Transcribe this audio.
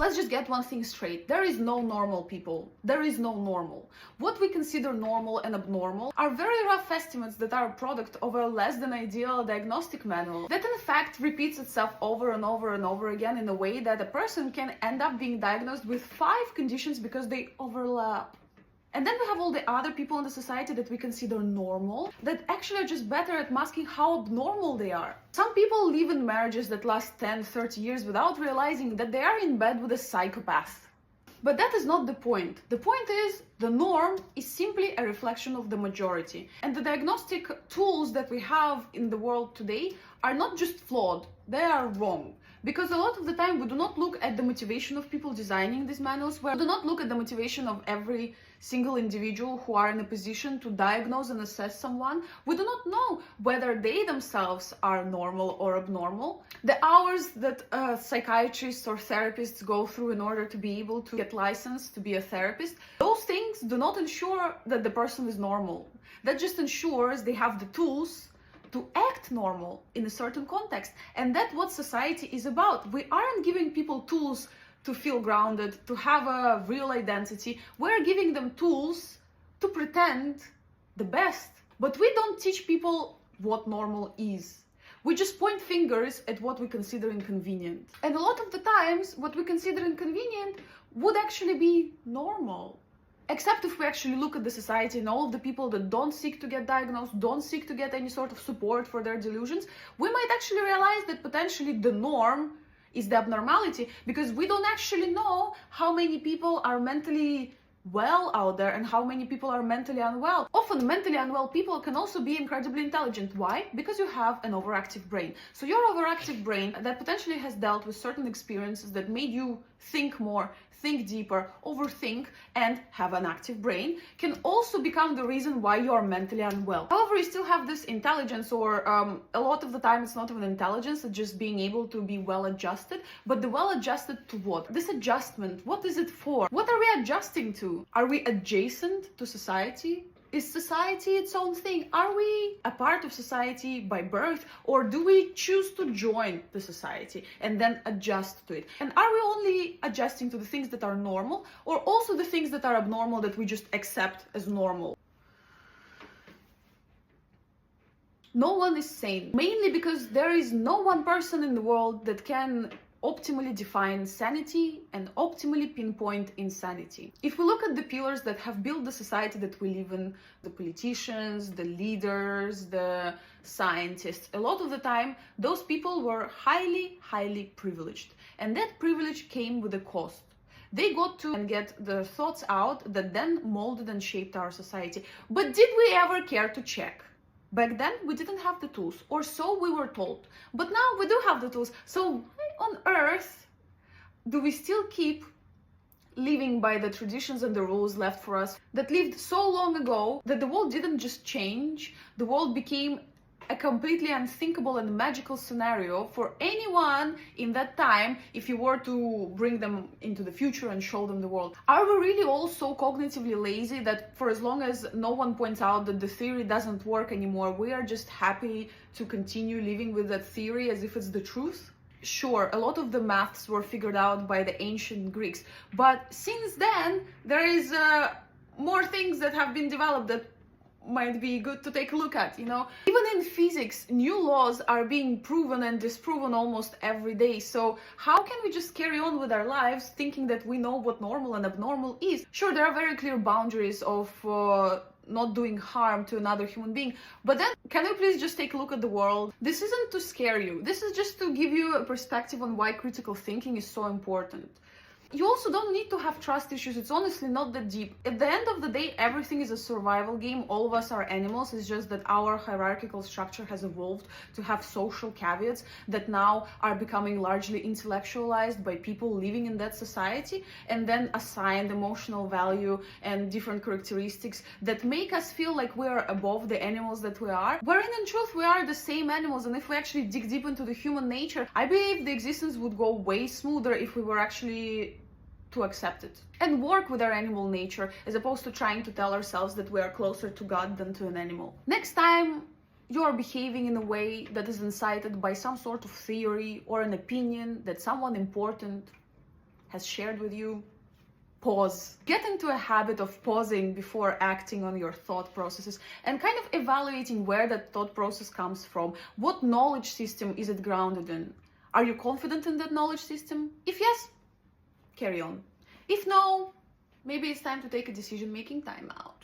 Let's just get one thing straight. There is no normal people. There is no normal. What we consider normal and abnormal are very rough estimates that are a product of a less than ideal diagnostic manual that in fact repeats itself over and over and over again in a way that a person can end up being diagnosed with 5 conditions because they overlap. And then we have all the other people in the society that we consider normal, that actually are just better at masking how abnormal they are. Some people live in marriages that last 10, 30 years without realizing that they are in bed with a psychopath. But that is not the point. The point is, the norm is simply a reflection of the majority. And the diagnostic tools that we have in the world today are not just flawed, they are wrong. Because a lot of the time we do not look at the motivation of people designing these manuals, we do not look at the motivation of every single individual who are in a position to diagnose and assess someone. We do not know whether they themselves are normal or abnormal. The hours that psychiatrists or therapists go through in order to be able to get licensed to be a therapist, those things do not ensure that the person is normal. That just ensures they have the tools to act normal in a certain context. And that's what society is about. We aren't giving people tools to feel grounded, to have a real identity. We're giving them tools to pretend the best. But we don't teach people what normal is. We just point fingers at what we consider inconvenient. And a lot of the times, what we consider inconvenient would actually be normal. Except if we actually look at the society and all of the people that don't seek to get diagnosed, don't seek to get any sort of support for their delusions, we might actually realize that potentially the norm is the abnormality, because we don't actually know how many people are mentally well out there and how many people are mentally unwell. Often mentally unwell people can also be incredibly intelligent. Why? Because you have an overactive brain. So your overactive brain that potentially has dealt with certain experiences that made you think more, think deeper, overthink, and have an active brain can also become the reason why you are mentally unwell. However, you still have this intelligence, or a lot of the time it's not even intelligence, it's just being able to be well adjusted. But the well adjusted to what? This adjustment, what is it for? What are we adjusting to? Are we adjacent to society? Is society its own thing? Are we a part of society by birth, or do we choose to join the society and then adjust to it? And are we only adjusting to the things that are normal, or also the things that are abnormal that we just accept as normal? No one is sane, mainly because there is no one person in the world that can optimally define sanity and optimally pinpoint insanity. If we look at the pillars that have built the society that we live in, the politicians, the leaders, the scientists, a lot of the time, those people were highly privileged. And that privilege came with a cost. They got to get their thoughts out that then molded and shaped our society. But did we ever care to check? Back then, we didn't have the tools, or so we were told. But now we do have the tools. So why on earth do we still keep living by the traditions and the rules left for us that lived so long ago that the world didn't just change, the world became a completely unthinkable and magical scenario for anyone in that time if you were to bring them into the future and show them the world? Are we really all so cognitively lazy that for as long as no one points out that the theory doesn't work anymore, we are just happy to continue living with that theory as if it's the truth? Sure, a lot of the maths were figured out by the ancient Greeks, but since then there is more things that have been developed that might be good to take a look at, you know? Even in physics, new laws are being proven and disproven almost every day. So how can we just carry on with our lives thinking that we know what normal and abnormal is? Sure, there are very clear boundaries of not doing harm to another human being, but then can we please just take a look at the world? This isn't to scare you. This is just to give you a perspective on why critical thinking is so important. You also don't need to have trust issues. It's honestly not that deep. At the end of the day, everything is a survival game. All of us are animals. It's just that our hierarchical structure has evolved to have social caveats that now are becoming largely intellectualized by people living in that society, and then assigned emotional value and different characteristics that make us feel like we're above the animals that we are. Wherein in truth, we are the same animals. And if we actually dig deep into the human nature, I believe the existence would go way smoother if we were actually to accept it and work with our animal nature, as opposed to trying to tell ourselves that we are closer to God than to an animal. Next time you are behaving in a way that is incited by some sort of theory or an opinion that someone important has shared with you, pause. Get into a habit of pausing before acting on your thought processes and kind of evaluating where that thought process comes from. What knowledge system is it grounded in? Are you confident in that knowledge system? If yes, carry on. If no, maybe it's time to take a decision-making time out.